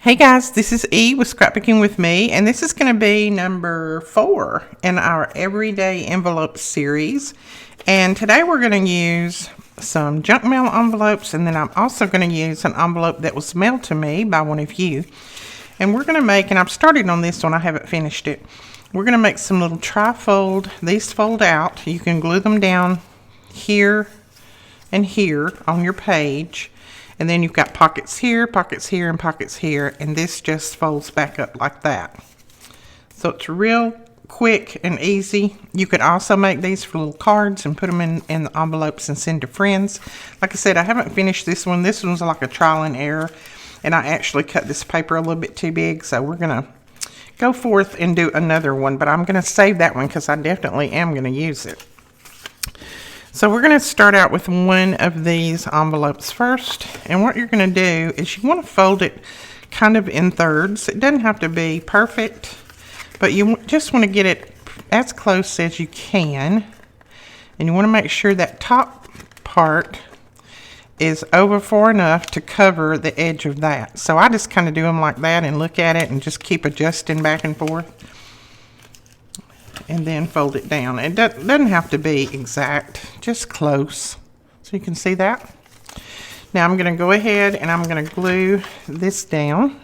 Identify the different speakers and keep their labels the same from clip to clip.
Speaker 1: Hey guys, this is E with Scrapbooking with Me, and this is going to be number 4 in our Everyday Envelope series. And today we're going to use some junk mail envelopes, and then I'm also going to use an envelope that was mailed to me by one of you. And we're going to make, and I've started on this one, I haven't finished it. We're going to make some little tri-fold. These fold out. You can glue them down here and here on your page. And then you've got pockets here, and pockets here, and this just folds back up like that. So it's real quick and easy. You could also make these for little cards and put them in the envelopes and send to friends. Like I said, I haven't finished this one. This one's like a trial and error, and I actually cut this paper a little bit too big, so we're going to go forth and do another one, but I'm going to save that one because I definitely am going to use it. So we're going to start out with one of these envelopes first, and what you're going to do is you want to fold it kind of in thirds. It doesn't have to be perfect, but you just want to get it as close as you can, and you want to make sure that top part is over far enough to cover the edge of that. So I just kind of do them like that and look at it and just keep adjusting back and forth. And then fold it down. It doesn't have to be exact, just close. So you can see that. Now I'm going to go ahead and I'm going to glue this down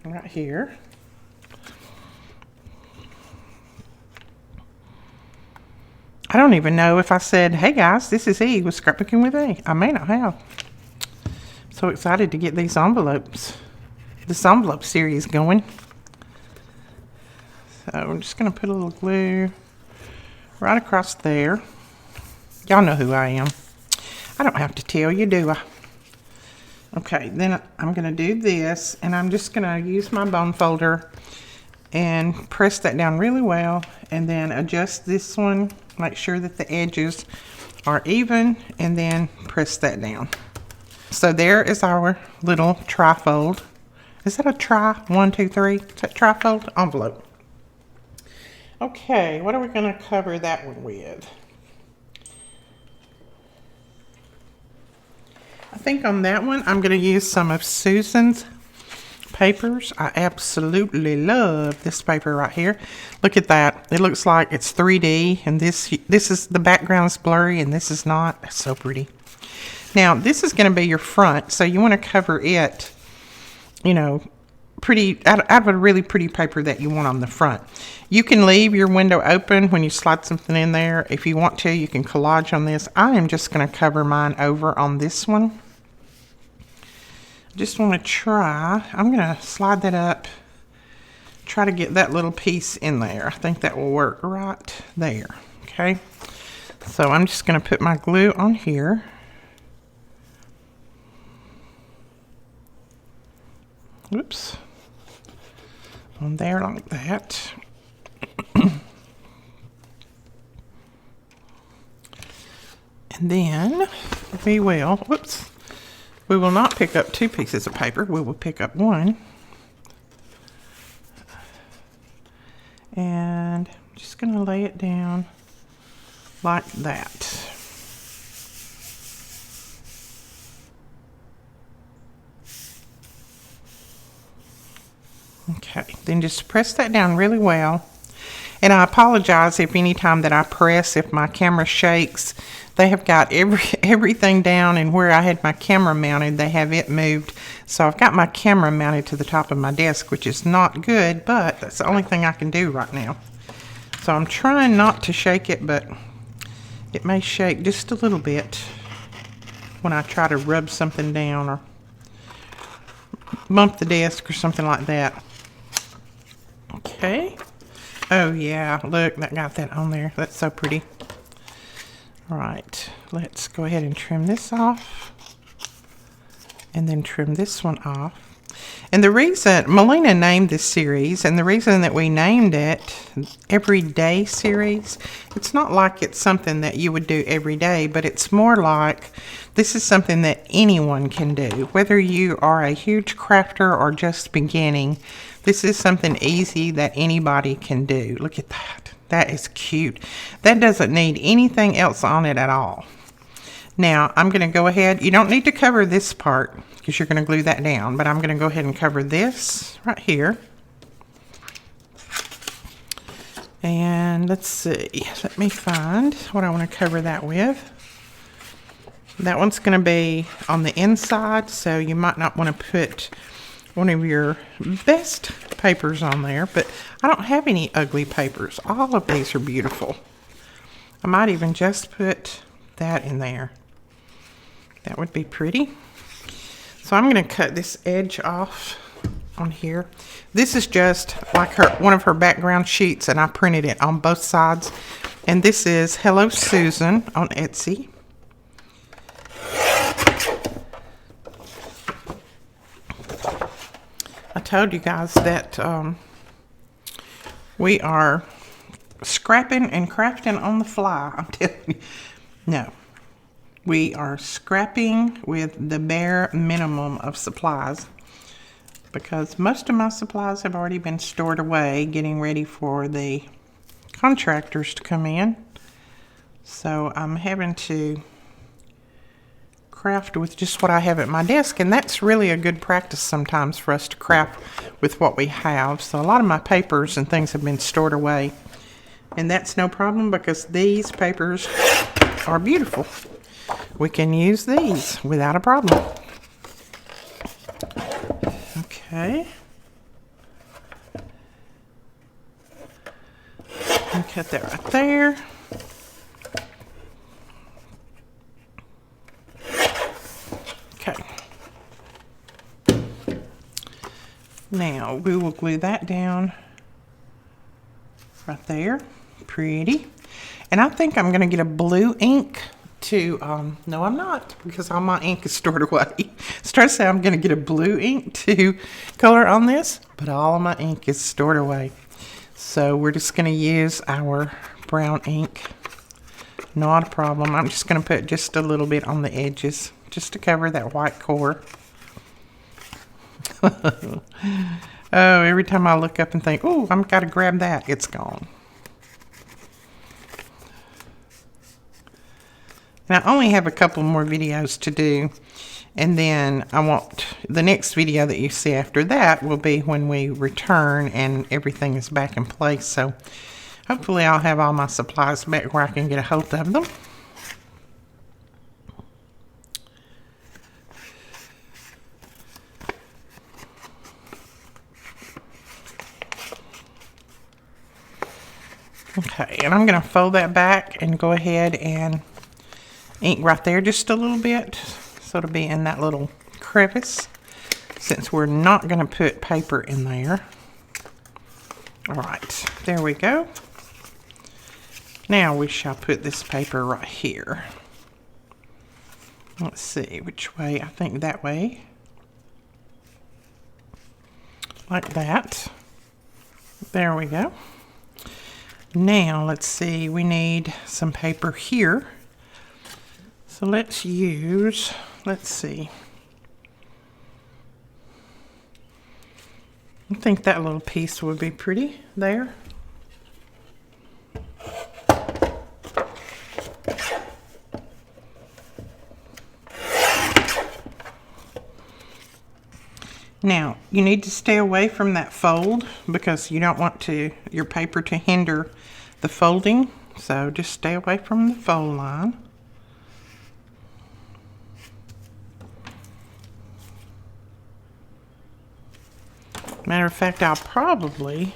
Speaker 1: right here. I don't even know if I said, hey guys, this is E with Scrapbooking with E. I may not have. So excited to get these envelopes, this envelope series going. So I'm just going to put a little glue right across there. Y'all know who I am. I don't have to tell you, do I? Okay, then I'm going to do this, and I'm just going to use my bone folder and press that down really well, and then adjust this one, make sure that the edges are even, and then press that down. So there is our little tri-fold. Is that a tri? 1, 2, 3? Is that tri-fold envelope? Okay, what are we going to cover that one with? I think on that one, I'm going to use some of Susan's papers. I absolutely love this paper right here. Look at that. It looks like it's 3D, and this is, the background's blurry, and this is not. It's so pretty. Now, this is going to be your front, so you want to cover it, you know, pretty out of a really pretty paper that you want on the front. You can leave your window open when you slide something in there. If you want to, you can collage on this. I am just going to cover mine over on this one. Just want to try. I'm going to slide that up. Try to get that little piece in there. I think that will work right there. Okay. So I'm just going to put my glue on here. Whoops. On there like that. And then we will not pick up 2 pieces of paper. We will pick up one. And I'm just going to lay it down like that. Okay, then just press that down really well. And I apologize if any time that I press, if my camera shakes. They have got everything down, and where I had my camera mounted, they have it moved. So I've got my camera mounted to the top of my desk, which is not good, but that's the only thing I can do right now. So I'm trying not to shake it, but it may shake just a little bit when I try to rub something down or bump the desk or something like that. Okay. Oh yeah, look, that got that on there. That's so pretty. All right, let's go ahead and trim this off, and then trim this one off. And the reason Melina named this series, and the reason that we named it Everyday Series, it's not like it's something that you would do every day, but it's more like this is something that anyone can do. Whether you are a huge crafter or just beginning, this is something easy that anybody can do. Look at that. That is cute. That doesn't need anything else on it at all. Now I'm going to go ahead, you don't need to cover this part because you're going to glue that down, but I'm going to go ahead and cover this right here. And let's see, let me find what I want to cover that with. That one's going to be on the inside, so you might not want to put one of your best papers on there, but I don't have any ugly papers. All of these are beautiful. I might even just put that in there. That would be pretty. So I'm going to cut this edge off on here. This is just like one of her background sheets, and I printed it on both sides. And this is Hello Susan on Etsy. I told you guys that we are scrapping and crafting on the fly. I'm telling you. No. We are scrapping with the bare minimum of supplies because most of my supplies have already been stored away, getting ready for the contractors to come in. So I'm having to craft with just what I have at my desk, and that's really a good practice sometimes for us to craft with what we have. So a lot of my papers and things have been stored away, and that's no problem because these papers are beautiful. We can use these without a problem. Okay. And cut that right there. Okay. Now we will glue that down right there. Pretty. And I think I'm going to get a blue ink to, no I'm not, because all my ink is stored away. Start to say I'm going to get a blue ink to color on this, but all of my ink is stored away. So we're just going to use our brown ink. Not a problem. I'm just going to put just a little bit on the edges, just to cover that white core. Oh, every time I look up and think, oh, I've got to grab that, it's gone. And I only have a couple more videos to do, and then I want the next video that you see after that will be when we return and everything is back in place. So hopefully I'll have all my supplies back where I can get a hold of them. Okay, and I'm going to fold that back and go ahead and ink right there just a little bit, so it'll be in that little crevice, since we're not going to put paper in there. All right, there we go. Now we shall put this paper right here. Let's see which way. I think that way, like that. There we go. Now let's see, we need some paper here. So let's use, let's see. I think that little piece would be pretty there. Now, you need to stay away from that fold because you don't want your paper to hinder the folding. So just stay away from the fold line. Matter of fact, I'll probably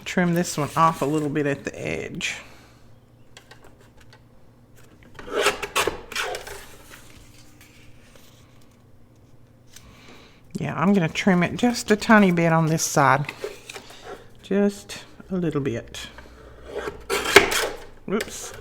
Speaker 1: trim this one off a little bit at the edge. Yeah, I'm going to trim it just a tiny bit on this side. Just a little bit. Whoops.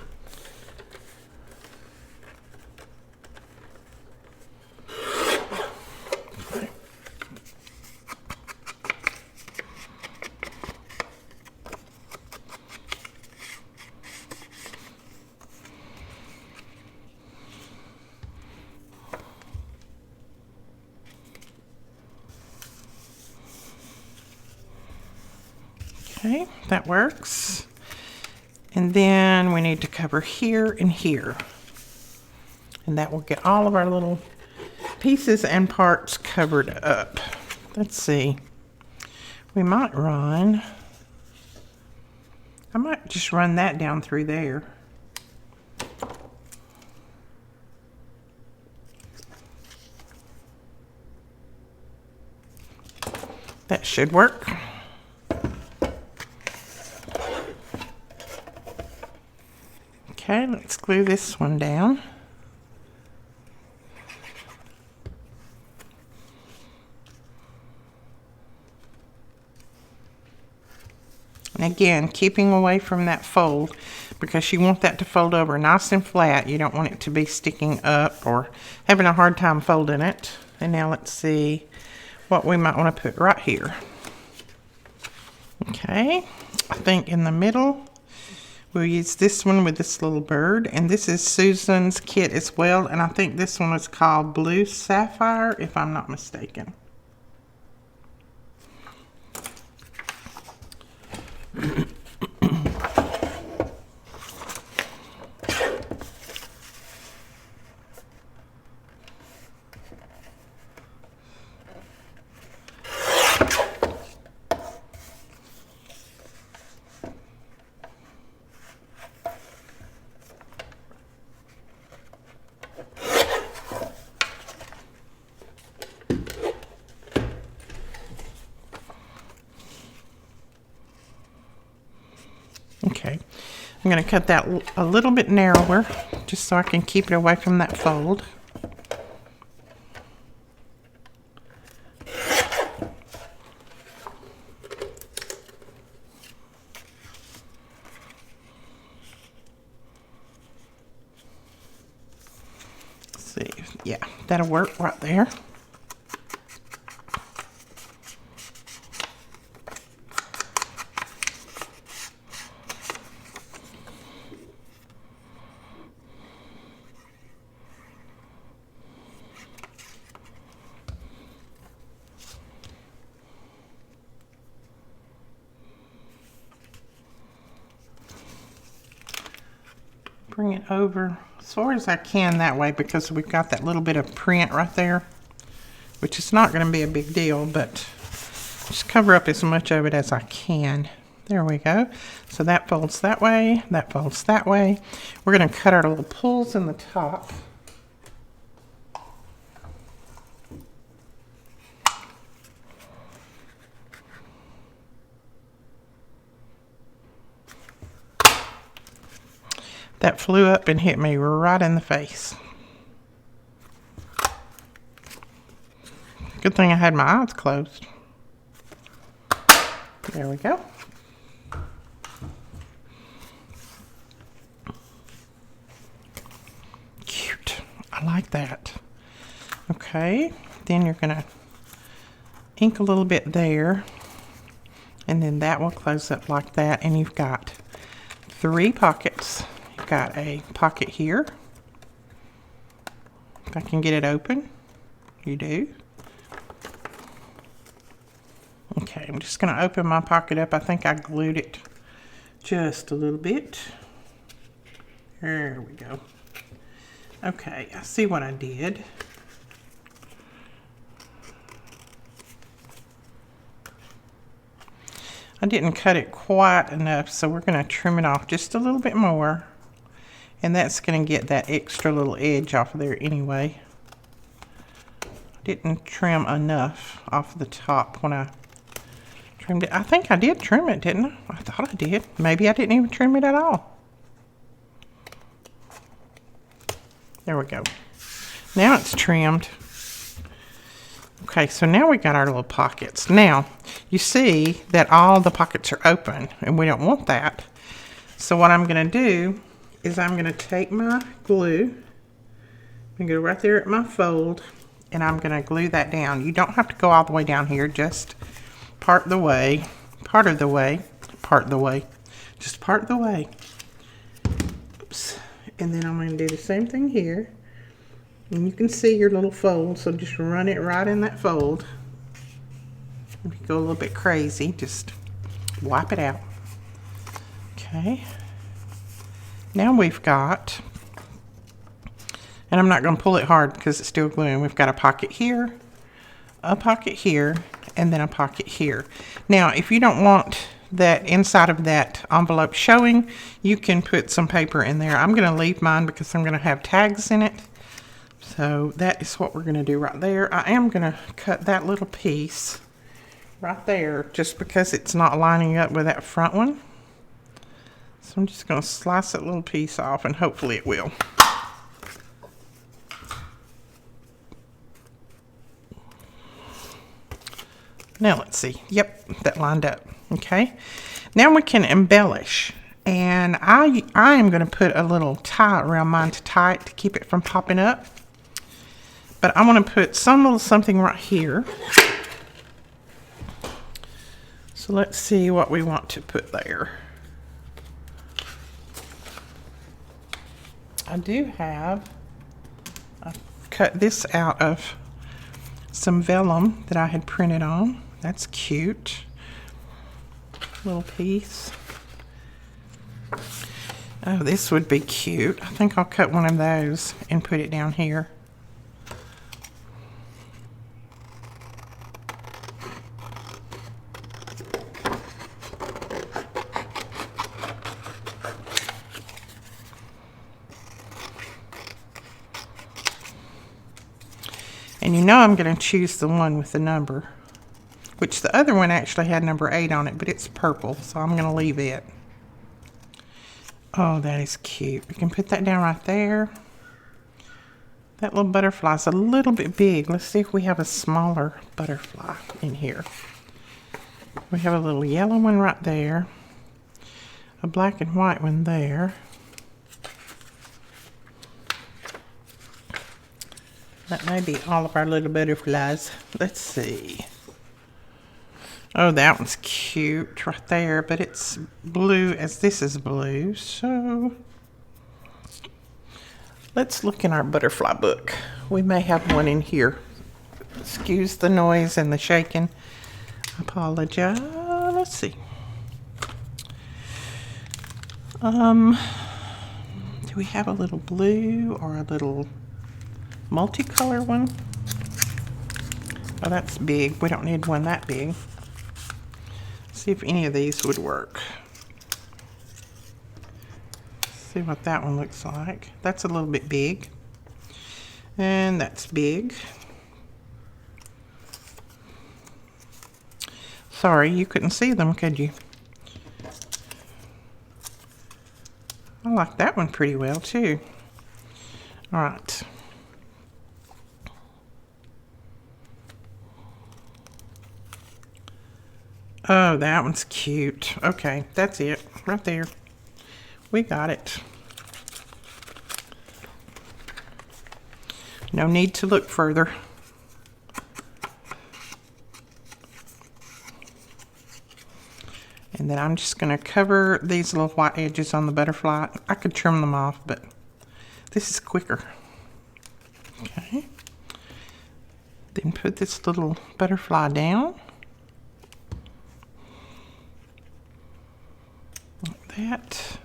Speaker 1: Okay, that works. And then we need to cover here and here. And that will get all of our little pieces and parts covered up. Let's see. We might run. I might just run that down through there. That should work. Okay, let's glue this one down. And again, keeping away from that fold because you want that to fold over nice and flat. You don't want it to be sticking up or having a hard time folding it. And now let's see what we might want to put right here. Okay, I think in the middle we'll use this one with this little bird, and this is Susan's kit as well, and I think this one is called Blue Sapphire if I'm not mistaken. Okay, I'm going to cut that a little bit narrower just so I can keep it away from that fold. Let's see, yeah, that'll work right there. Bring it over as far as I can that way because we've got that little bit of print right there, which is not going to be a big deal, but just cover up as much of it as I can. There we go. So that folds that way, that folds that way. We're going to cut our little pulls in the top. That flew up and hit me right in the face. Good thing I had my eyes closed. There we go. Cute. I like that. Okay, then you're gonna ink a little bit there, and then that will close up like that, and you've got 3 pockets. You've got a pocket here. If I can get it open, you do. Okay, I'm just going to open my pocket up. I think I glued it just a little bit. There we go. Okay, I see what I did. I didn't cut it quite enough, so we're going to trim it off just a little bit more. And that's going to get that extra little edge off of there anyway. I didn't trim enough off the top when I trimmed it. I think I did trim it, didn't I? I thought I did. Maybe I didn't even trim it at all. There we go. Now it's trimmed. Okay, so now we got our little pockets. Now, you see that all the pockets are open, and we don't want that. So what I'm going to do is I'm going to take my glue and go right there at my fold, and I'm going to glue that down. You don't have to go all the way down here, just part of the way, just part of the way. Oops. And then I'm going to do the same thing here. And you can see your little fold, so just run it right in that fold. If you go a little bit crazy, just wipe it out. Okay. Now we've got And I'm not going to pull it hard because it's still gluing. We've got a pocket here, and then a pocket here. Now, if you don't want that inside of that envelope showing, you can put some paper in there. I'm going to leave mine because I'm going to have tags in it. So that is what we're going to do right there. I am going to cut that little piece right there just because it's not lining up with that front one. So I'm just going to slice that little piece off and hopefully it will. Now let's see. Yep, that lined up. Okay. Now we can embellish. And I am going to put a little tie around mine to tie it to keep it from popping up. But I want to put some little something right here. So let's see what we want to put there. I cut this out of some vellum that I had printed on. That's cute. Little piece. Oh, this would be cute. I think I'll cut one of those and put it down here. And you know I'm going to choose the one with the number, which the other one actually had number 8 on it, but it's purple, so I'm going to leave it. Oh, that is cute. We can put that down right there. That little butterfly is a little bit big. Let's see if we have a smaller butterfly in here. We have a little yellow one right there, a black and white one there. That may be all of our little butterflies. Let's see. Oh, that one's cute right there, but it's blue as this is blue. So let's look in our butterfly book. We may have one in here. Excuse the noise and the shaking. Apologize. Let's see. Do we have a little blue or a little multicolor one? Oh, that's big. We don't need one that big. See if any of these would work. See what that one looks like. That's a little bit big. And that's big. Sorry, you couldn't see them, could you? I like that one pretty well too. All right. Oh, that one's cute. Okay, that's it right there. We got it. No need to look further. And then I'm just going to cover these little white edges on the butterfly. I could trim them off, but this is quicker. Okay. Then put this little butterfly down. Like that.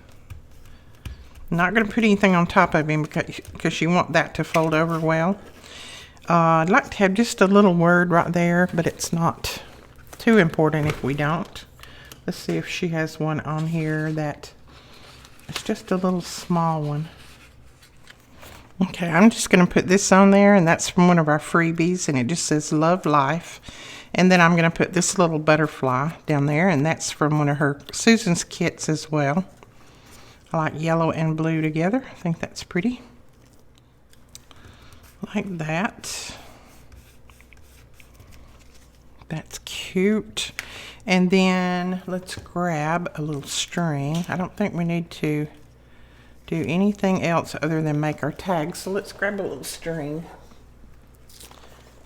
Speaker 1: I'm not going to put anything on top of him because you want that to fold over well. I'd like to have just a little word right there, but it's not too important if we don't. Let's see if she has one on here that it's just a little small one. Okay, I'm just going to put this on there, and that's from one of our freebies, and it just says Love Life. And then I'm going to put this little butterfly down there, and that's from one of her Susan's kits as well. I like yellow and blue together. I think that's pretty. Like that. That's cute. And then let's grab a little string. I don't think we need to do anything else other than make our tags. So let's grab a little string.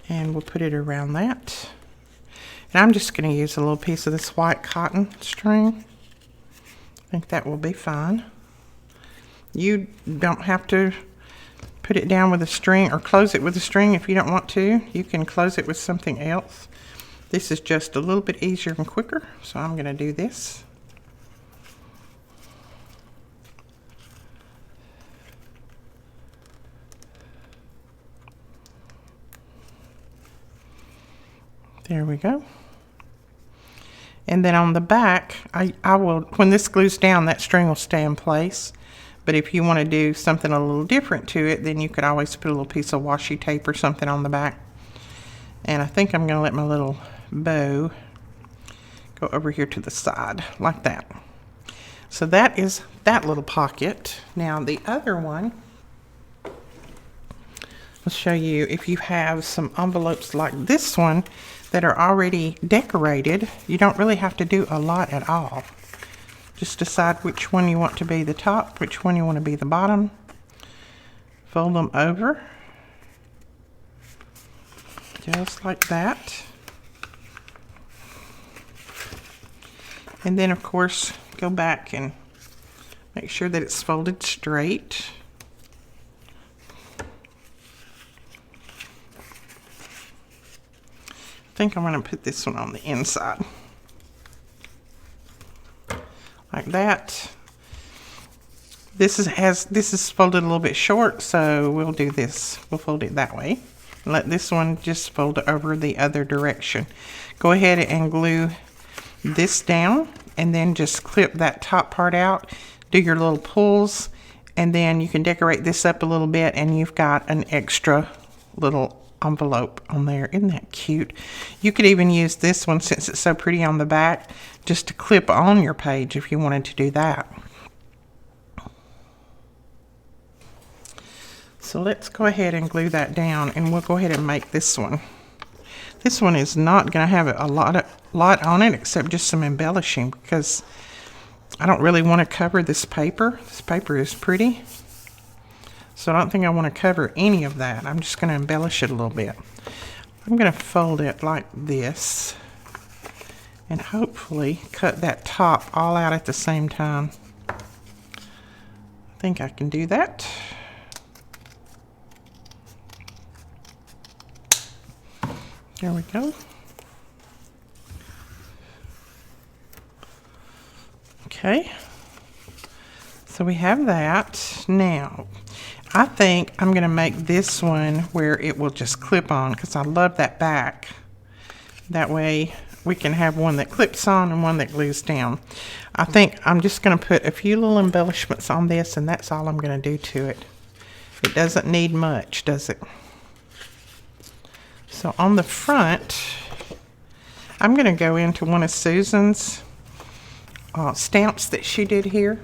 Speaker 1: And we'll put it around that. And I'm just going to use a little piece of this white cotton string. I think that will be fine. You don't have to put it down with a string or close it with a string if you don't want to. You can close it with something else. This is just a little bit easier and quicker, so I'm going to do this. There we go. And then on the back, I will, when this glues down, that string will stay in place. But if you want to do something a little different to it, then you could always put a little piece of washi tape or something on the back. And I think I'm going to let my little bow go over here to the side, like that. So that is that little pocket. Now the other one, I'll show you if you have some envelopes like this one that are already decorated. You don't really have to do a lot at all. Just decide which one you want to be the top, which one you want to be the bottom. Fold them over, just like that. And then of course, go back and make sure that it's folded straight. I think I'm going to put this one on the inside. Like that. This is folded a little bit short, so we'll do this. We'll fold it that way. Let this one just fold over the other direction. Go ahead and glue this down, and then just clip that top part out. Do your little pulls, and then you can decorate this up a little bit, and you've got an extra little envelope on there. Isn't that cute? You could even use this one, since it's so pretty on the back, just to clip on your page if you wanted to do that. So let's go ahead and glue that down, and we'll go ahead and make this one. This one is not going to have a lot on it, except just some embellishing, because I don't really want to cover this paper. This paper is pretty, so I don't think I want to cover any of that. I'm just going to embellish it a little bit. I'm going to fold it like this, and hopefully cut that top all out at the same time. I think I can do that. There we go. Okay, so we have that. Now, I think I'm going to make this one where it will just clip on, because I love that back. That way we can have one that clips on and one that glues down. I think I'm just going to put a few little embellishments on this, and that's all I'm going to do to it. It doesn't need much, does it? So on the front, I'm going to go into one of Susan's stamps that she did here.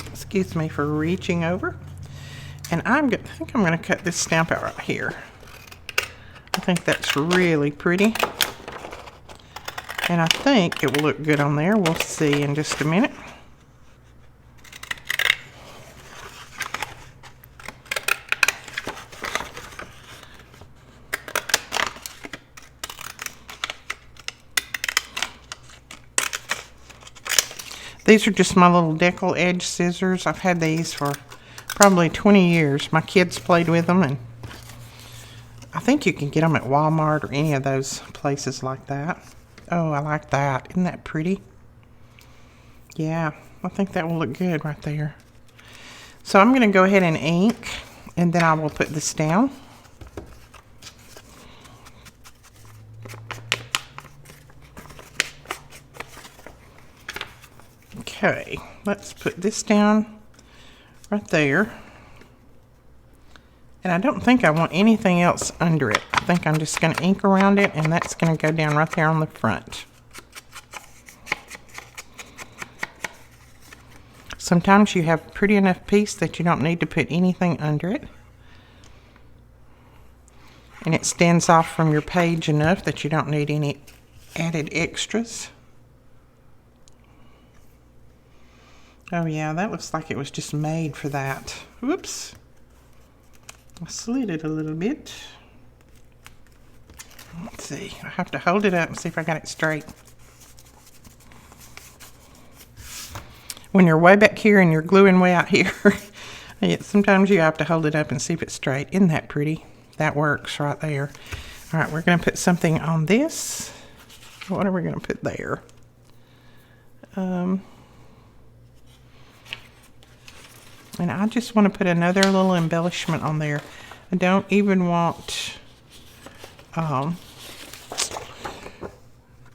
Speaker 1: Excuse me for reaching over. And I think I'm going to cut this stamp out right here. I think that's really pretty. And I think it will look good on there. We'll see in just a minute. These are just my little decal edge scissors. I've had these for probably 20 years. My kids played with them, and I think you can get them at Walmart or any of those places like that. Oh, I like that. Isn't that pretty? Yeah, I think that will look good right there. So I'm going to go ahead and ink, and then I will put this down. Okay, let's put this down right there. And I don't think I want anything else under it. I think I'm just going to ink around it, and that's going to go down right there on the front. Sometimes you have a pretty enough piece that you don't need to put anything under it. And it stands off from your page enough that you don't need any added extras. Oh yeah, that looks like it was just made for that. Whoops. I slid it a little bit. Let's see. I have to hold it up and see if I got it straight. When you're way back here and you're gluing way out here, sometimes you have to hold it up and see if it's straight. Isn't that pretty? That works right there. All right, we're going to put something on this. What are we going to put there? And I just want to put another little embellishment on there. I don't even want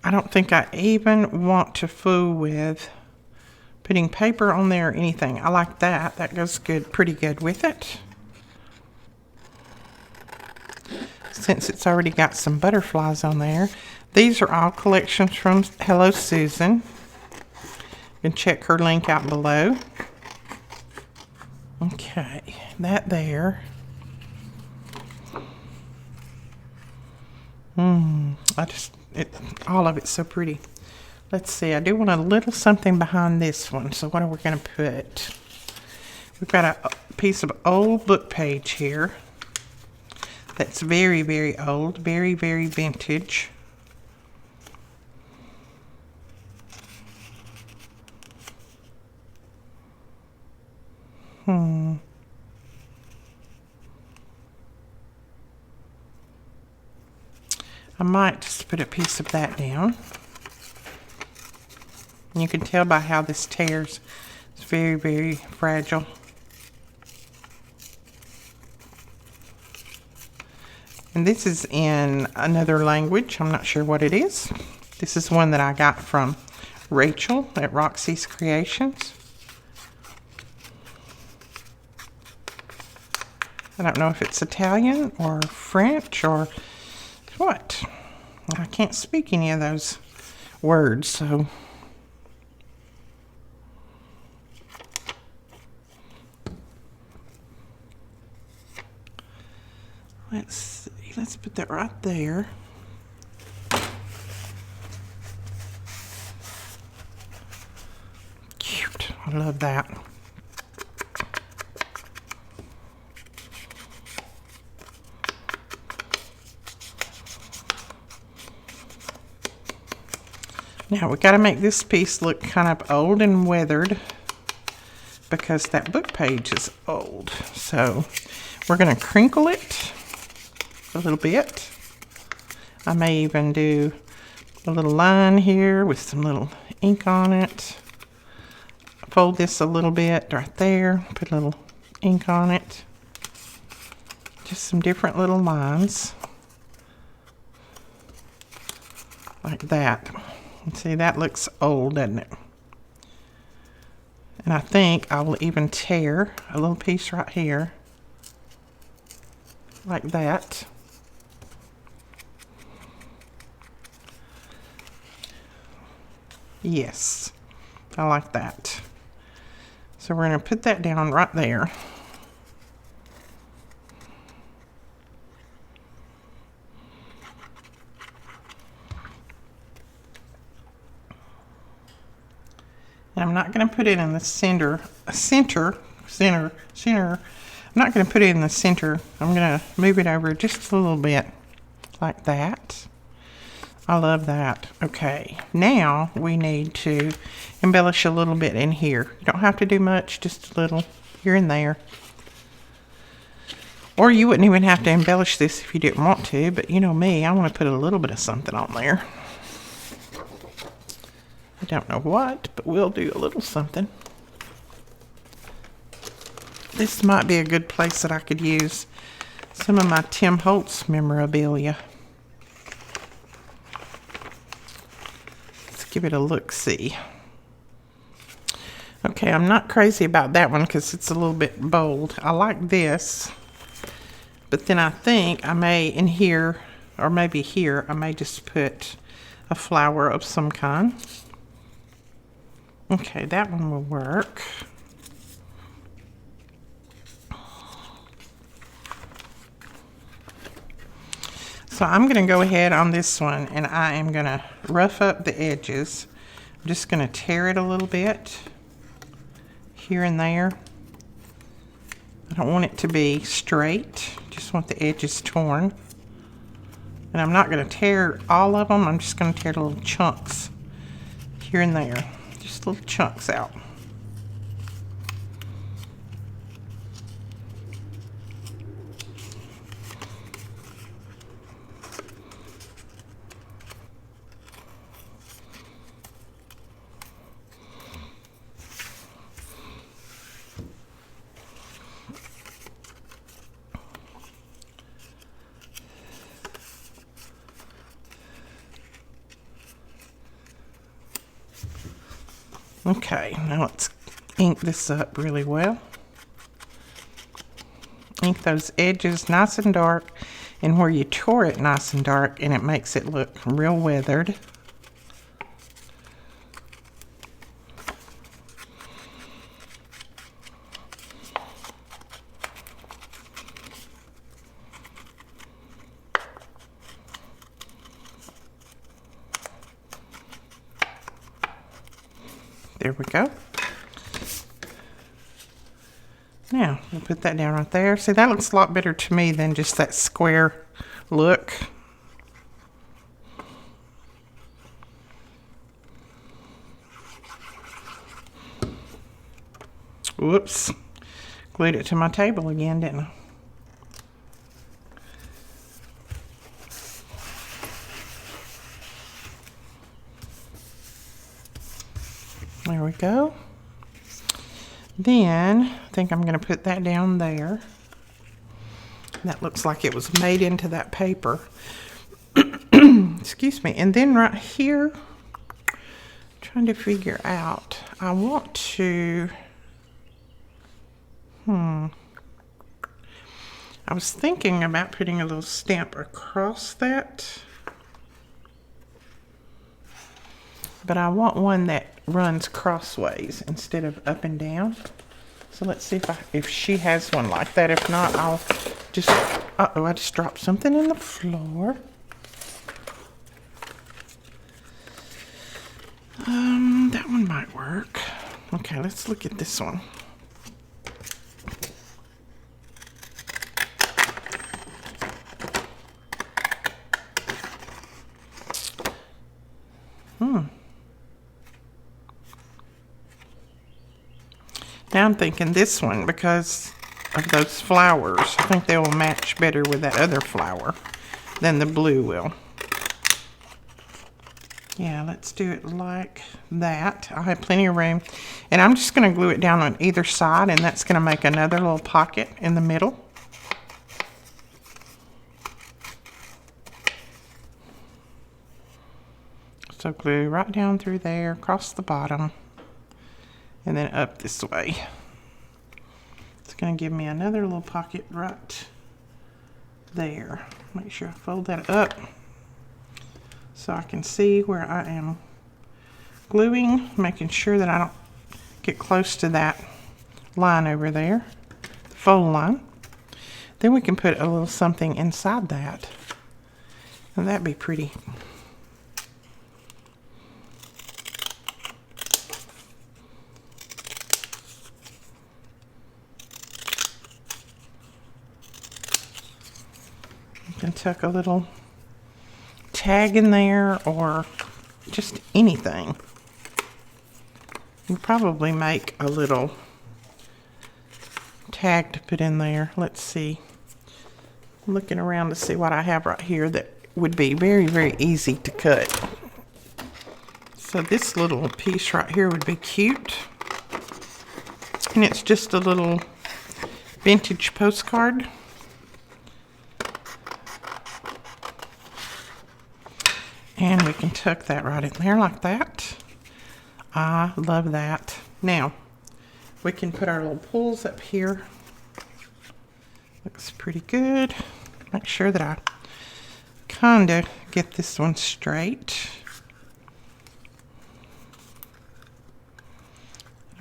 Speaker 1: I don't think I even want to fool with putting paper on there or anything. I like that. That goes good, pretty good with it. Since it's already got some butterflies on there. These are all collections from Hello Susan. You can check her link out below. Okay, that there. All of it's so pretty. Let's see, I do want a little something behind this one. So what are we going to put? We've got a piece of old book page here. That's very, very old. Very, very vintage. I might just put a piece of that down. And you can tell by how this tears. It's very, very fragile. And this is in another language. I'm not sure what it is. This is one that I got from Rachel at Roxy's Creations. I don't know if it's Italian or French or what. I can't speak any of those words, so let's see. Let's put that right there. Cute. I love that. Now we got to make this piece look kind of old and weathered because that book page is old. So we're going to crinkle it a little bit. I may even do a little line here with some little ink on it. Fold this a little bit right there. Put a little ink on it. Just some different little lines. Like that. See, that looks old, doesn't it? And I think I will even tear a little piece right here. Like that. Yes, I like that. So we're going to put that down right there. And I'm not going to put it in the center. I'm not going to put it in the center. I'm going to move it over just a little bit like that. I love that. Okay, now we need to embellish a little bit in here. You don't have to do much, just a little here and there. Or you wouldn't even have to embellish this if you didn't want to, but you know me, I want to put a little bit of something on there. I don't know what, but we'll do a little something. This might be a good place that I could use some of my Tim Holtz memorabilia. Let's give it a look-see. Okay, I'm not crazy about that one because it's a little bit bold. I like this, but then I think I may in here, or maybe here, I may just put a flower of some kind. Okay, that one will work. So I'm going to go ahead on this one and I am going to rough up the edges. I'm just going to tear it a little bit here and there. I don't want it to be straight, just want the edges torn. And I'm not going to tear all of them, I'm just going to tear little chunks here and there. Just little chunks out. Okay, now let's ink this up really well. Ink those edges nice and dark, and where you tore it nice and dark, and it makes it look real weathered. There we go. Now, we'll put that down right there. See, that looks a lot better to me than just that square look. Whoops. Glued it to my table again, didn't I? There we go. Then, I think I'm going to put that down there. That looks like it was made into that paper. Excuse me. And then right here, trying to figure out, I want to, I was thinking about putting a little stamp across that. But I want one that runs crossways instead of up and down. So let's see if she has one like that. If not, I'll just, uh-oh, I just dropped something in the floor. That one might work. Okay, let's look at this one. Now I'm thinking this one, because of those flowers, I think they will match better with that other flower than the blue will. Yeah, let's do it like that. I have plenty of room. And I'm just going to glue it down on either side, and that's going to make another little pocket in the middle. So glue right down through there, across the bottom, and then up this way. It's going to give me another little pocket right there. Make sure I fold that up so I can see where I am gluing, making sure that I don't get close to that line over there, the fold line. Then we can put a little something inside that, and that'd be pretty. Can tuck a little tag in there, or just anything. You probably make a little tag to put in there. Let's see. I'm looking around to see what I have right here that would be very, very easy to cut. So this little piece right here would be cute. And it's just a little vintage postcard. And we can tuck that right in there like that. I love that. Now, we can put our little pulls up here. Looks pretty good. Make sure that I kind of get this one straight.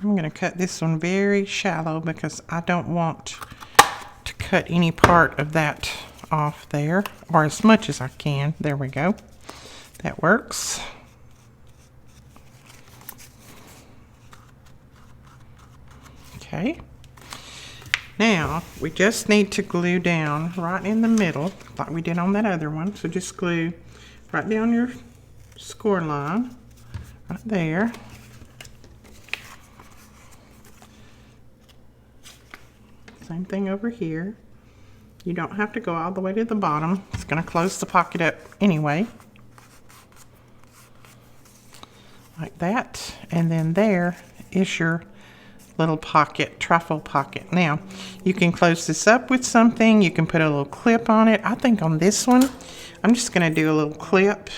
Speaker 1: I'm going to cut this one very shallow because I don't want to cut any part of that off there, or as much as I can. There we go. That works. Okay. Now, we just need to glue down right in the middle, like we did on that other one. So just glue right down your score line, right there. Same thing over here. You don't have to go all the way to the bottom. It's going to close the pocket up anyway. Like that. And then there is your little pocket, trifle pocket. Now, you can close this up with something. You can put a little clip on it. I think on this one, I'm just going to do a little clip.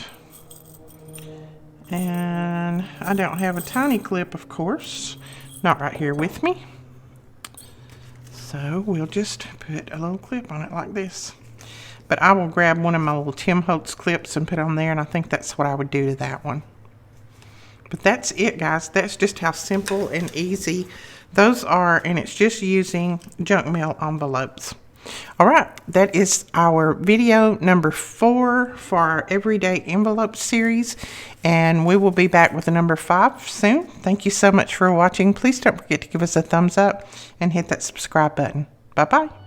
Speaker 1: And And I don't have a tiny clip, of course, not right here with me. So we'll just put a little clip on it like this. But I will grab one of my little Tim Holtz clips and put on there, and I think that's what I would do to that one. But that's it, guys. That's just how simple and easy those are, and it's just using junk mail envelopes. All right, that is our video number 4 for our Everyday Envelope series, and we will be back with the number 5 soon. Thank you so much for watching. Please don't forget to give us a thumbs up and hit that subscribe button. Bye-bye.